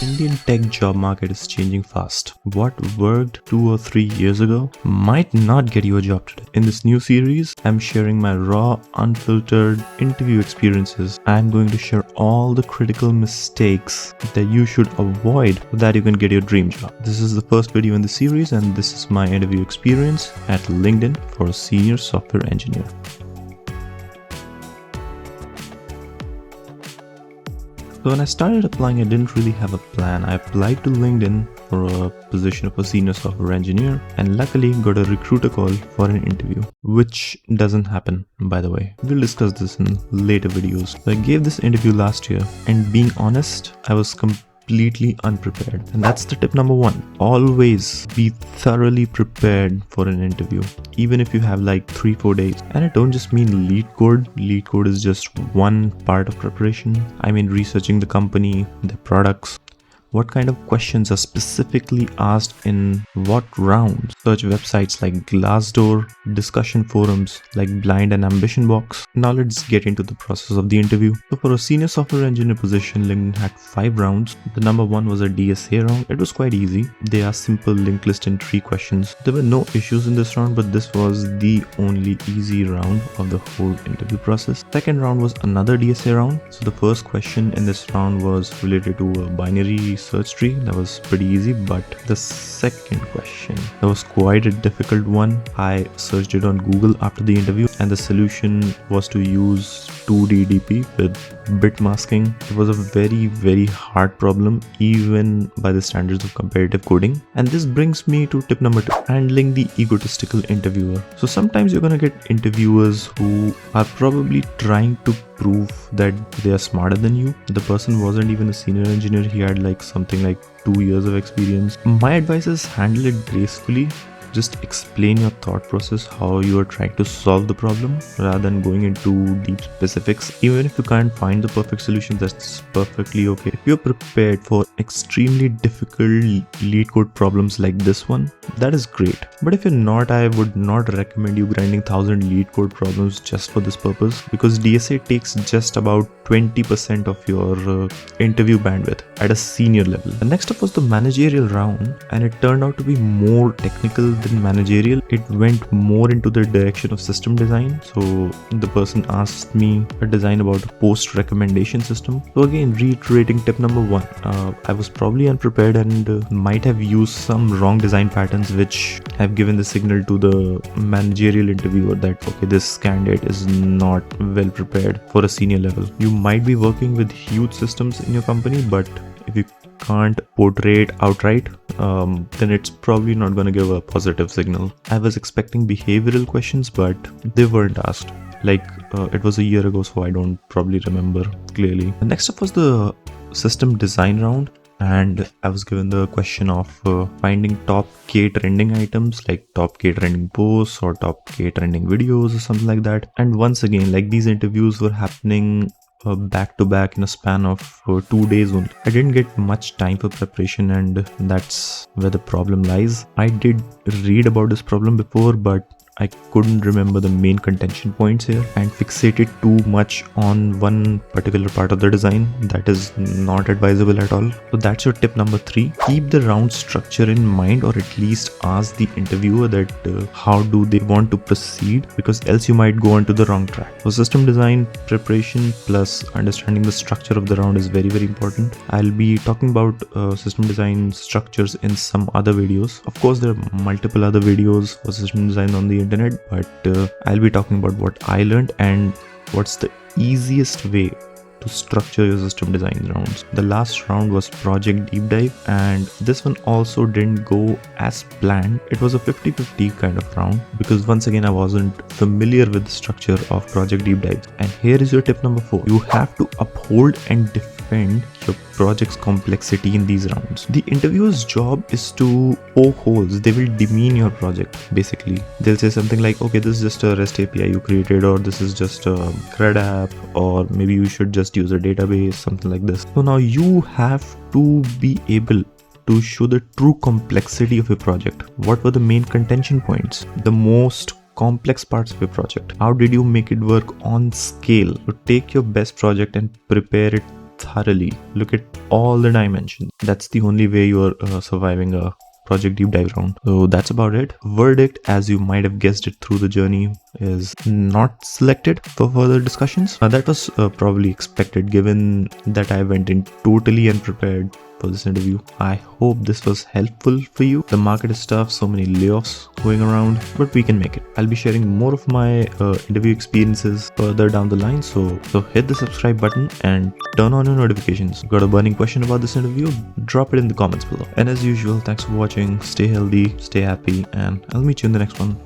Indian tech job market is changing fast. What worked 2 or 3 years ago might not get you a job today. In this new series, I'm sharing my raw, unfiltered interview experiences. I'm going to share all the critical mistakes that you should avoid so that you can get your dream job. This is the first video in the series, and this is my interview experience at LinkedIn for a senior software engineer. So when I started applying, I didn't really have a plan. I applied to LinkedIn for a position of a senior software engineer and luckily got a recruiter call for an interview, which doesn't happen, by the way. We'll discuss this in later videos. So I gave this interview last year, and being honest, I was completely unprepared. And that's the tip number 1. Always be thoroughly prepared for an interview, even if you have like 3-4 days. And I don't just mean lead code. Lead code is just one part of preparation. I mean researching the company, their products, what kind of questions are specifically asked in what rounds. Search websites like Glassdoor, discussion forums like Blind and Ambition Box. Now let's get into the process of the interview. So for a senior software engineer position, LinkedIn had 5 rounds. The number 1 was a DSA round. It was quite easy. They asked simple linked list and tree questions. There were no issues in this round, but this was the only easy round of the whole interview process. Second round was another DSA round. So the first question in this round was related to a binary search tree. That was pretty easy, but the second question, that was quite a difficult one. I searched it on Google after the interview, and the solution was to use 2DDP with bit masking. It was a very hard problem, even by the standards of comparative coding. And this brings me to tip number 2, handling the egotistical interviewer. So sometimes you're gonna get interviewers who are probably trying to prove that they are smarter than you. The person wasn't even a senior engineer. He had like something like 2 years of experience. My advice is handle it gracefully. Just explain your thought process, how you are trying to solve the problem, rather than going into deep specifics. Even if you can't find the perfect solution, that's perfectly okay. If you're prepared for extremely difficult lead code problems like this one, that is great. But if you're not, I would not recommend you grinding 1000 lead code problems just for this purpose, because DSA takes just about 20% of your interview bandwidth at a senior level. The next up was the managerial round, and it turned out to be more technical than managerial. It went more into the direction of system design. So the person asked me a design about a post recommendation system. So again, reiterating tip number 1, I was probably unprepared and might have used some wrong design patterns, which have given the signal to the managerial interviewer that okay, this candidate is not well prepared for a senior level. You might be working with huge systems in your company, but if you can't portray it outright, then it's probably not going to give a positive signal. I was expecting behavioral questions, but they weren't asked. It was a year ago, so I don't probably remember clearly. The next up was the system design round, and I was given the question of finding top K trending items, like top K trending posts or top K trending videos or something like that. And once again, like these interviews were happening back to back in a span of 2 days only. I didn't get much time for preparation, and that's where the problem lies. I did read about this problem before, but I couldn't remember the main contention points here and fixated too much on one particular part of the design. That is not advisable at all. So that's your tip number 3. Keep the round structure in mind, or at least ask the interviewer that how do they want to proceed, because else you might go onto the wrong track. So system design preparation plus understanding the structure of the round is very important. I'll be talking about system design structures in some other videos. Of course, there are multiple other videos for system design on the internet, but I'll be talking about what I learned and what's the easiest way to structure your system design rounds. The last round was project deep dive, and this one also didn't go as planned. It was a 50-50 kind of round, because once again I wasn't familiar with the structure of project deep dives. And here is your tip number 4. You have to uphold and defend your project's complexity in these rounds. The interviewer's job is to poke holes. They will demean your project. Basically, they'll say something like, okay, this is just a REST API you created, or this is just a CRUD app, or maybe you should just use a database, something like this. So now you have to be able to show the true complexity of your project. What were the main contention points? The most complex parts of your project. How did you make it work on scale? So take your best project and prepare it thoroughly. Look at all the dimensions. That's the only way you're surviving a project deep dive round. So that's about it. Verdict, as you might have guessed it through the journey, is not selected for further discussions. That was probably expected given that I went in totally unprepared for this interview. I hope this was helpful for you. The market is tough, so many layoffs going around, but we can make it. I'll be sharing more of my interview experiences further down the line, so hit the subscribe button and turn on your notifications. Got a burning question about this interview? Drop it in the comments below. And as usual, thanks for watching. Stay healthy, stay happy, and I'll meet you in the next one.